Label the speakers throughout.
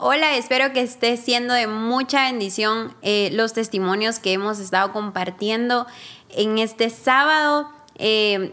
Speaker 1: Hola, espero que esté siendo de mucha bendición los testimonios que hemos estado compartiendo en este sábado.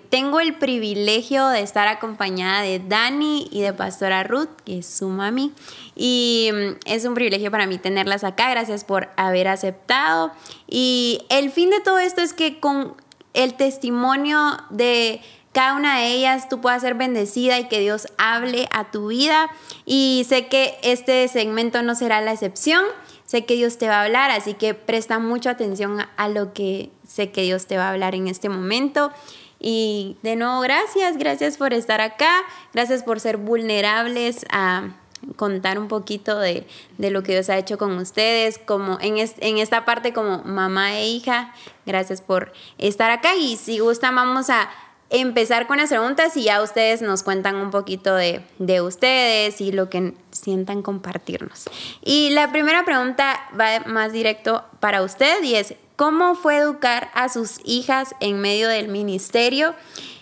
Speaker 1: Tengo el privilegio de estar acompañada de Dani y de Pastora Ruth, que es su mami, y es un privilegio para mí tenerlas acá. Gracias por haber aceptado. Y el fin de todo esto es que con el testimonio de cada una de ellas tú puedas ser bendecida y que Dios hable a tu vida. Y sé que este segmento no será la excepción. Sé que Dios te va a hablar, así que presta mucha atención a lo que sé que Dios te va a hablar en este momento. Y de nuevo, gracias por estar acá. Gracias por ser vulnerables a contar un poquito de lo que Dios ha hecho con ustedes, como en esta parte como mamá e hija. Gracias por estar acá. Y si gustan, vamos a empezar con las preguntas y ya ustedes nos cuentan un poquito de ustedes y lo que sientan compartirnos. Y la primera pregunta va más directo para usted y es: ¿cómo fue educar a sus hijas en medio del ministerio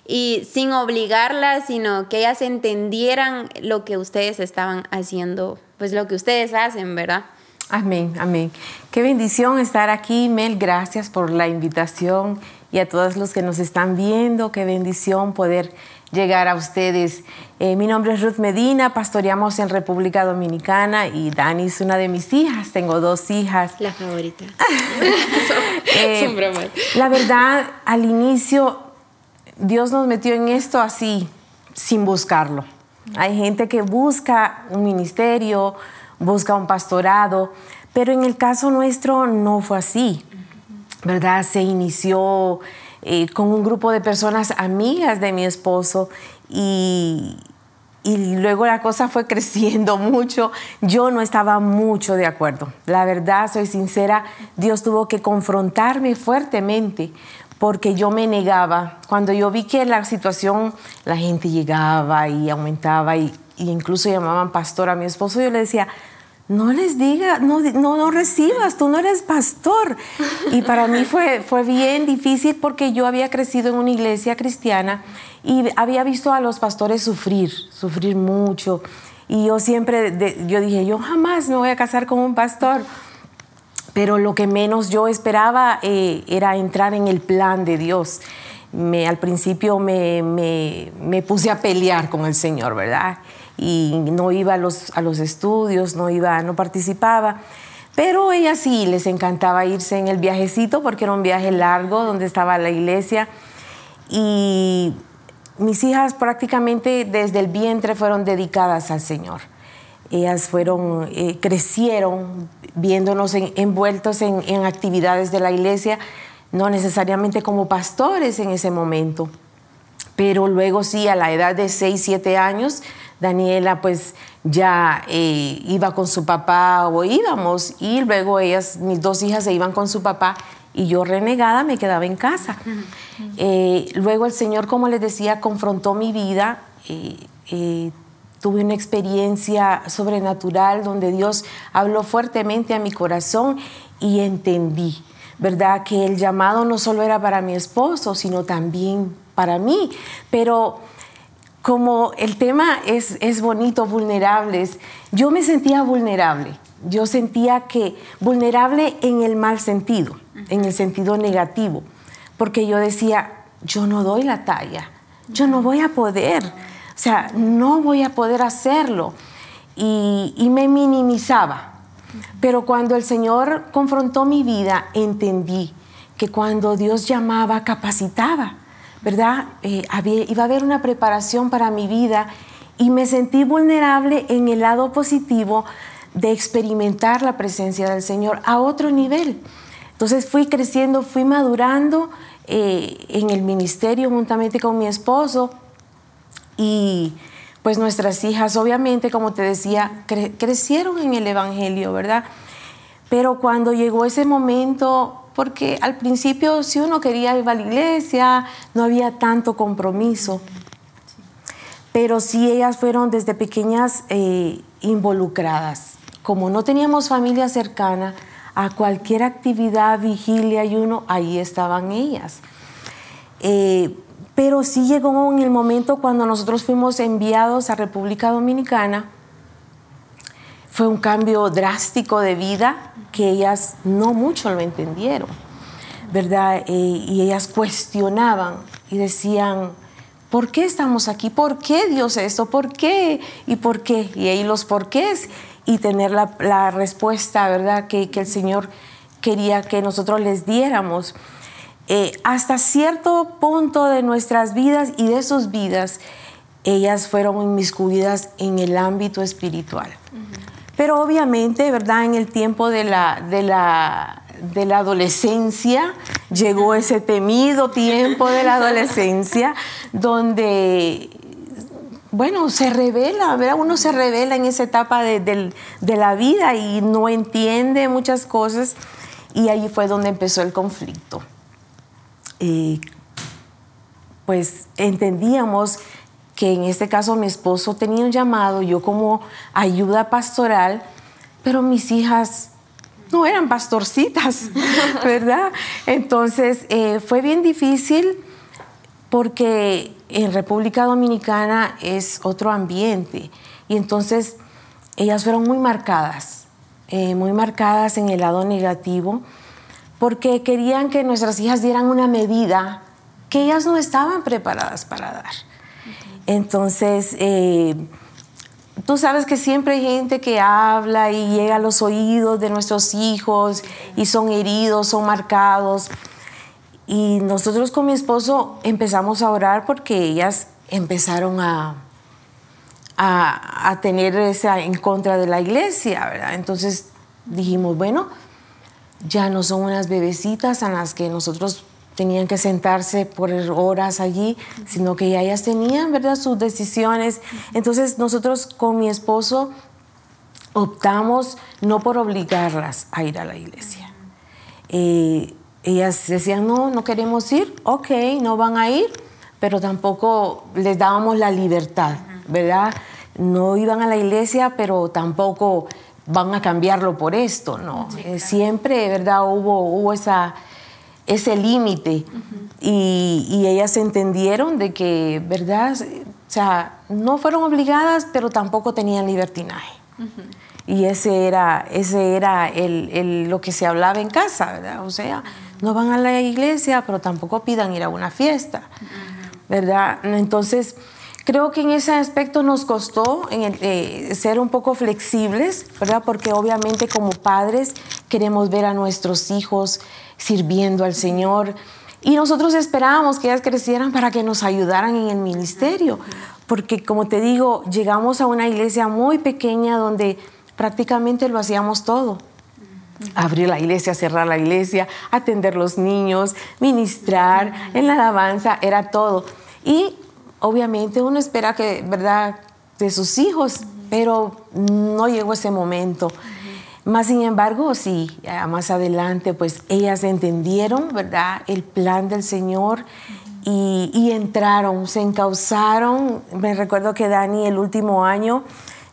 Speaker 1: y sin obligarlas, sino que ellas entendieran lo que ustedes estaban haciendo, pues lo que ustedes hacen, ¿verdad?
Speaker 2: Amén, amén. Qué bendición estar aquí, Mel. Gracias por la invitación y a todos los que nos están viendo. Qué bendición poder llegar a ustedes. Mi nombre es Ruth Medina, pastoreamos en República Dominicana y Dani es una de mis hijas. Tengo 2 hijas.
Speaker 1: La favorita.
Speaker 2: Son bromas. La verdad, al inicio, Dios nos metió en esto así, sin buscarlo. Hay gente que busca un ministerio, busca un pastorado, pero en el caso nuestro no fue así, ¿verdad? Se inició con un grupo de personas amigas de mi esposo y luego la cosa fue creciendo mucho. Yo no estaba mucho de acuerdo. La verdad, soy sincera, Dios tuvo que confrontarme fuertemente porque yo me negaba. Cuando yo vi que la situación, la gente llegaba y aumentaba y incluso llamaban pastor a mi esposo, yo le decía: no les diga, no recibas, tú no eres pastor. Y para mí fue bien difícil porque yo había crecido en una iglesia cristiana y había visto a los pastores sufrir mucho. Y yo siempre, yo dije, yo jamás me voy a casar con un pastor. Pero lo que menos yo esperaba era entrar en el plan de Dios. Al principio me puse a pelear con el Señor, ¿verdad? Y no iba a los estudios, no participaba. Pero a ellas sí les encantaba irse en el viajecito porque era un viaje largo donde estaba la iglesia. Y mis hijas prácticamente desde el vientre fueron dedicadas al Señor. Ellas crecieron viéndonos envueltos en actividades de la iglesia, no necesariamente como pastores en ese momento. Pero luego sí, a la edad de 6, 7 años, Daniela pues ya iba con su papá o íbamos, y luego mis 2 hijas se iban con su papá y yo renegada me quedaba en casa. Luego el Señor, como les decía, confrontó mi vida. Tuve una experiencia sobrenatural donde Dios habló fuertemente a mi corazón y entendí, ¿verdad?, que el llamado no solo era para mi esposo, sino también para mí. Pero como el tema es bonito, vulnerables, yo me sentía vulnerable. Yo sentía que vulnerable en el mal sentido, en el sentido negativo, porque yo decía, yo no doy la talla, yo no voy a poder, o sea, no voy a poder hacerlo. Y me minimizaba. Pero cuando el Señor confrontó mi vida, entendí que cuando Dios llamaba, capacitaba, ¿verdad? Iba a haber una preparación para mi vida y me sentí vulnerable en el lado positivo de experimentar la presencia del Señor a otro nivel. Entonces fui creciendo, fui madurando en el ministerio juntamente con mi esposo y pues nuestras hijas, obviamente, como te decía, crecieron en el Evangelio, ¿verdad? Pero cuando llegó ese momento, porque al principio si uno quería ir a la iglesia, no había tanto compromiso, pero sí ellas fueron desde pequeñas involucradas. Como no teníamos familia cercana, a cualquier actividad, vigilia, ayuno, ahí estaban ellas. Pero sí llegó en el momento cuando nosotros fuimos enviados a República Dominicana, fue un cambio drástico de vida que ellas no mucho lo entendieron, ¿verdad? Y ellas cuestionaban y decían, ¿por qué estamos aquí? ¿Por qué Dios esto? ¿Por qué? ¿Y por qué? Y ahí los porqués y tener la respuesta, ¿verdad? Que el Señor quería que nosotros les diéramos. Hasta cierto punto de nuestras vidas y de sus vidas, ellas fueron inmiscuidas en el ámbito espiritual. Pero obviamente, ¿verdad? En el tiempo de la adolescencia, llegó ese temido tiempo de la adolescencia, donde, bueno, se revela, ¿verdad? Uno se revela en esa etapa de la vida y no entiende muchas cosas, y ahí fue donde empezó el conflicto. Pues entendíamos que en este caso mi esposo tenía un llamado, yo como ayuda pastoral, pero mis hijas no eran pastorcitas, ¿verdad? Entonces fue bien difícil porque en República Dominicana es otro ambiente, y entonces ellas fueron muy marcadas en el lado negativo, porque querían que nuestras hijas dieran una medida que ellas no estaban preparadas para dar. Entonces, tú sabes que siempre hay gente que habla y llega a los oídos de nuestros hijos y son heridos, son marcados. Y nosotros con mi esposo empezamos a orar porque ellas empezaron a tener esa en contra de la iglesia, ¿verdad? Entonces dijimos, bueno, ya no son unas bebecitas a las que nosotros tenían que sentarse por horas allí, sino que ya ellas tenían, ¿verdad?, sus decisiones. Entonces nosotros con mi esposo optamos no por obligarlas a ir a la iglesia. Ellas decían, no queremos ir, ok, no van a ir, pero tampoco les dábamos la libertad, ¿verdad? No iban a la iglesia, pero tampoco van a cambiarlo por esto, ¿no? Sí, claro. Siempre, ¿verdad?, hubo ese límite, y ellas entendieron de que, ¿verdad?, o sea, no fueron obligadas, pero tampoco tenían libertinaje. Y ese era lo que se hablaba en casa, ¿verdad? O sea, no van a la iglesia, pero tampoco pidan ir a una fiesta, ¿verdad? Entonces, creo que en ese aspecto nos costó ser un poco flexibles, ¿verdad? Porque obviamente como padres queremos ver a nuestros hijos sirviendo al Señor, y nosotros esperábamos que ellas crecieran para que nos ayudaran en el ministerio, porque como te digo, llegamos a una iglesia muy pequeña donde prácticamente lo hacíamos todo. Abrir la iglesia, cerrar la iglesia, atender los niños, ministrar, en la alabanza, era todo. Y obviamente uno espera que, ¿verdad?, de sus hijos, pero no llegó ese momento. Más sin embargo, sí, más adelante, pues ellas entendieron, ¿verdad?, el plan del Señor, y entraron, se encauzaron. Me recuerdo que Dani, el último año,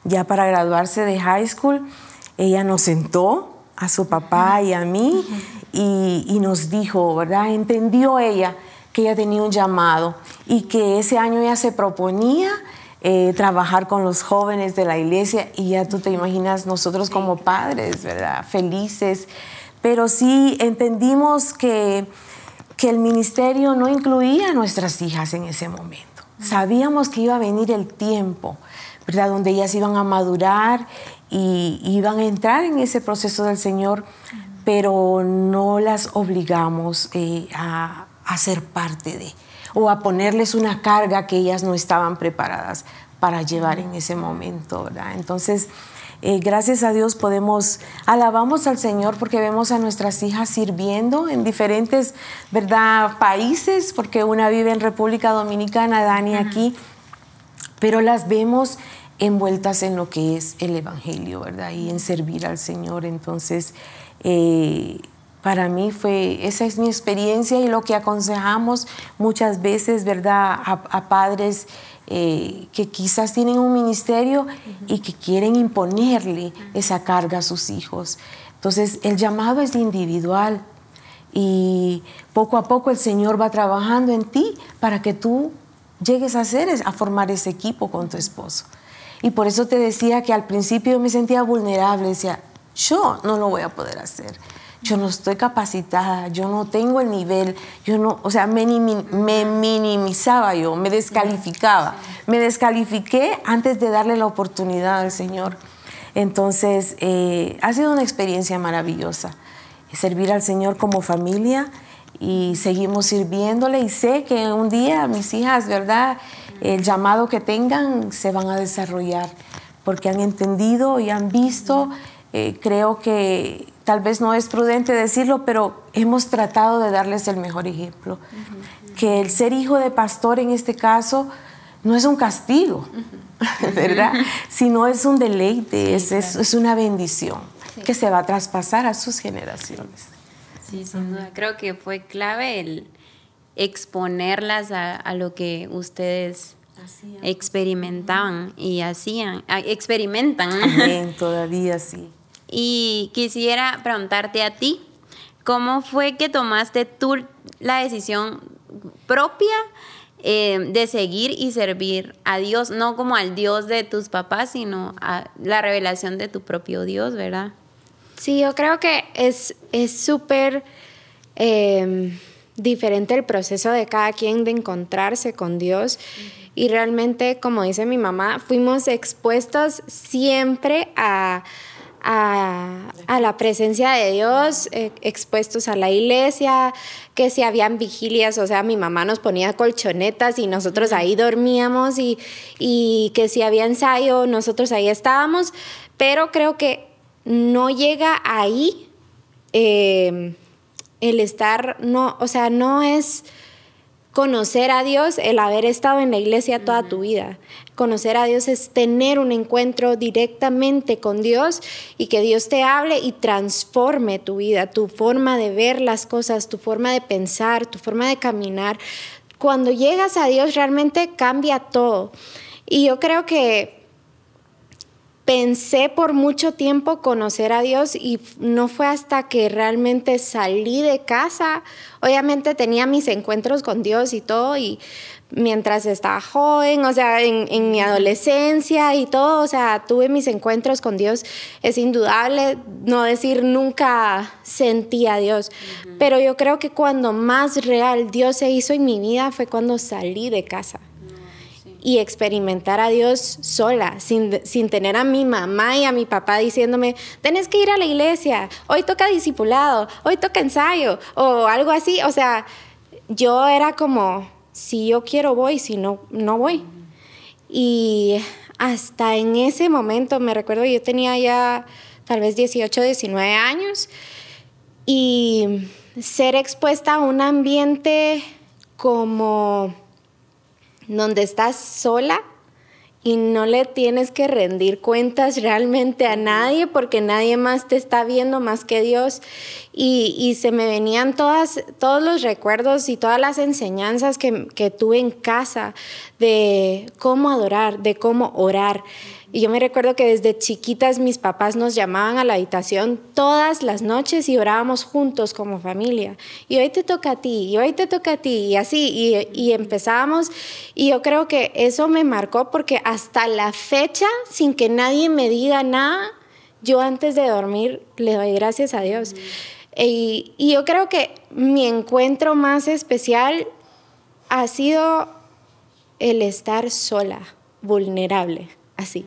Speaker 2: ya para graduarse de high school, ella nos sentó a su papá y a mí, y nos dijo, ¿verdad?, entendió ella que ella tenía un llamado y que ese año ella se proponía trabajar con los jóvenes de la iglesia, y ya tú te imaginas nosotros como padres, ¿verdad?, felices. Pero sí entendimos que el ministerio no incluía a nuestras hijas en ese momento. Sabíamos que iba a venir el tiempo, ¿verdad?, donde ellas iban a madurar y iban a entrar en ese proceso del Señor, pero no las obligamos a ser parte de, o a ponerles una carga que ellas no estaban preparadas para llevar en ese momento, ¿verdad? Entonces, gracias a Dios alabamos al Señor porque vemos a nuestras hijas sirviendo en diferentes, ¿verdad?, países, porque una vive en República Dominicana, Dani aquí, pero las vemos envueltas en lo que es el Evangelio, ¿verdad?, y en servir al Señor. Entonces, para mí esa es mi experiencia, y lo que aconsejamos muchas veces, ¿verdad?, a padres que quizás tienen un ministerio y que quieren imponerle esa carga a sus hijos. Entonces, el llamado es individual, y poco a poco el Señor va trabajando en ti para que tú llegues a formar ese equipo con tu esposo. Y por eso te decía que al principio yo me sentía vulnerable, decía, yo no lo voy a poder hacer. Yo no estoy capacitada, yo no tengo el nivel, yo no, o sea, me minimizaba yo, me descalificaba. Me descalifiqué antes de darle la oportunidad al Señor. Entonces, ha sido una experiencia maravillosa, servir al Señor como familia y seguimos sirviéndole y sé que un día mis hijas, ¿verdad?, el llamado que tengan se van a desarrollar porque han entendido y han visto. Creo que tal vez no es prudente decirlo, pero hemos tratado de darles el mejor ejemplo. Que el ser hijo de pastor en este caso no es un castigo, ¿verdad? Sino es un deleite, sí, es una bendición que se va a traspasar a sus generaciones.
Speaker 1: Sí, sin duda. Creo que fue clave el exponerlas a lo que ustedes experimentaban y experimentan.
Speaker 2: Amén, todavía sí.
Speaker 1: Y quisiera preguntarte a ti, ¿cómo fue que tomaste tú la decisión propia de seguir y servir a Dios? No como al Dios de tus papás, sino a la revelación de tu propio Dios, ¿verdad?
Speaker 3: Sí, yo creo que es súper diferente el proceso de cada quien de encontrarse con Dios. Y realmente, como dice mi mamá, fuimos expuestos siempre a la presencia de Dios, expuestos a la iglesia, que si habían vigilias, o sea, mi mamá nos ponía colchonetas y nosotros ahí dormíamos y que si había ensayo, nosotros ahí estábamos, pero creo que no llega ahí el estar, no, o sea, no es conocer a Dios el haber estado en la iglesia toda tu vida. Conocer a Dios es tener un encuentro directamente con Dios y que Dios te hable y transforme tu vida, tu forma de ver las cosas, tu forma de pensar, tu forma de caminar. Cuando llegas a Dios realmente cambia todo. Y yo creo que pensé por mucho tiempo conocer a Dios y no fue hasta que realmente salí de casa. Obviamente tenía mis encuentros con Dios y todo, y mientras estaba joven, o sea, en mi adolescencia y todo, o sea, tuve mis encuentros con Dios. Es indudable no decir nunca sentí a Dios, pero yo creo que cuando más real Dios se hizo en mi vida fue cuando salí de casa. Y experimentar a Dios sola, sin tener a mi mamá y a mi papá diciéndome, tenés que ir a la iglesia, hoy toca discipulado, hoy toca ensayo, o algo así. O sea, yo era como, si yo quiero voy, si no, no voy. Y hasta en ese momento, me recuerdo, yo tenía ya tal vez 18, 19 años, y ser expuesta a un ambiente como donde estás sola y no le tienes que rendir cuentas realmente a nadie porque nadie más te está viendo más que Dios. Y se me venían todos los recuerdos y todas las enseñanzas que tuve en casa de cómo adorar, de cómo orar. Y yo me recuerdo que desde chiquitas mis papás nos llamaban a la habitación todas las noches y orábamos juntos como familia. Y hoy te toca a ti, y hoy te toca a ti, y así. Y empezábamos. Y yo creo que eso me marcó porque hasta la fecha, sin que nadie me diga nada, yo antes de dormir le doy gracias a Dios. Y yo creo que mi encuentro más especial ha sido el estar sola, vulnerable. Así.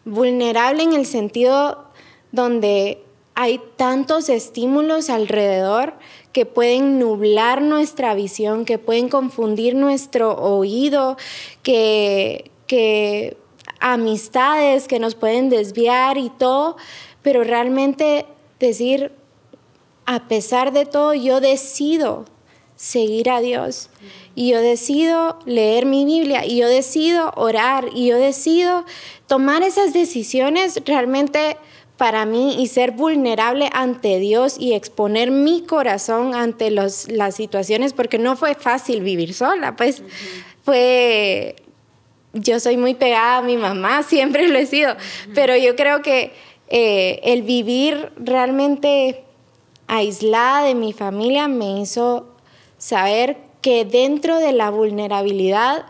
Speaker 3: Vulnerable en el sentido donde hay tantos estímulos alrededor que pueden nublar nuestra visión, que pueden confundir nuestro oído, que amistades que nos pueden desviar y todo, pero realmente decir, a pesar de todo, yo decido seguir a Dios. Y yo decido leer mi Biblia, y yo decido orar, y yo decido tomar esas decisiones realmente para mí y ser vulnerable ante Dios y exponer mi corazón ante las situaciones, porque no fue fácil vivir sola, pues yo soy muy pegada a mi mamá, siempre lo he sido, pero yo creo que el vivir realmente aislada de mi familia me hizo saber que dentro de la vulnerabilidad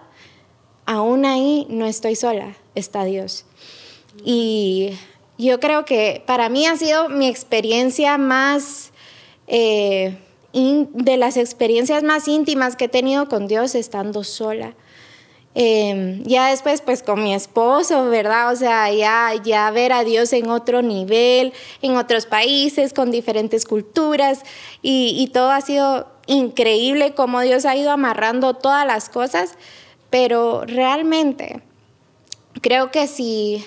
Speaker 3: aún ahí no estoy sola, está Dios. Y yo creo que para mí ha sido mi experiencia más, de las experiencias más íntimas que he tenido con Dios estando sola. Ya después pues con mi esposo, ¿verdad? O sea, ya ver a Dios en otro nivel, en otros países, con diferentes culturas y todo ha sido increíble cómo Dios ha ido amarrando todas las cosas, pero realmente creo que si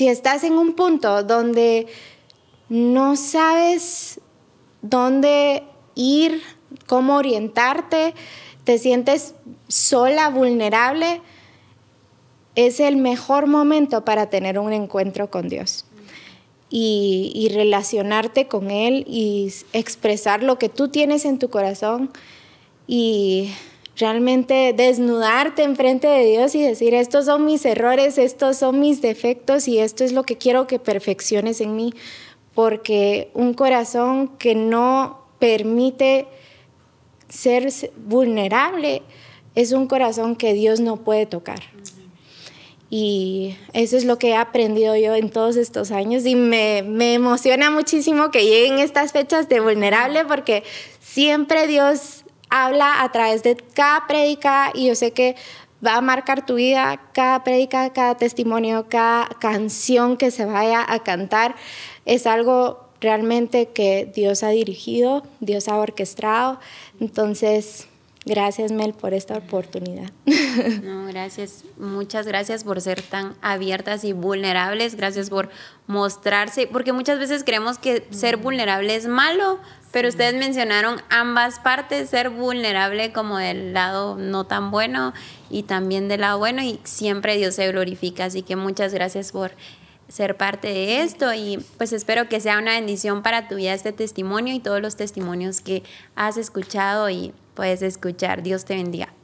Speaker 3: estás en un punto donde no sabes dónde ir, cómo orientarte, te sientes sola, vulnerable, es el mejor momento para tener un encuentro con Dios y relacionarte con Él y expresar lo que tú tienes en tu corazón y realmente desnudarte enfrente de Dios y decir, estos son mis errores, estos son mis defectos y esto es lo que quiero que perfecciones en mí, porque un corazón que no permite ser vulnerable es un corazón que Dios no puede tocar. Y eso es lo que he aprendido yo en todos estos años y me emociona muchísimo que lleguen estas fechas de vulnerable porque siempre Dios habla a través de cada prédica y yo sé que va a marcar tu vida, cada prédica, cada testimonio, cada canción que se vaya a cantar es algo realmente que Dios ha dirigido, Dios ha orquestado. Entonces, gracias, Mel, por esta oportunidad.
Speaker 1: No, gracias. Muchas gracias por ser tan abiertas y vulnerables. Gracias por mostrarse, porque muchas veces creemos que ser vulnerable es malo, pero ustedes mencionaron ambas partes, ser vulnerable como del lado no tan bueno y también del lado bueno, y siempre Dios se glorifica. Así que muchas gracias por ser parte de esto y pues espero que sea una bendición para tu vida este testimonio y todos los testimonios que has escuchado y puedes escuchar. Dios te bendiga.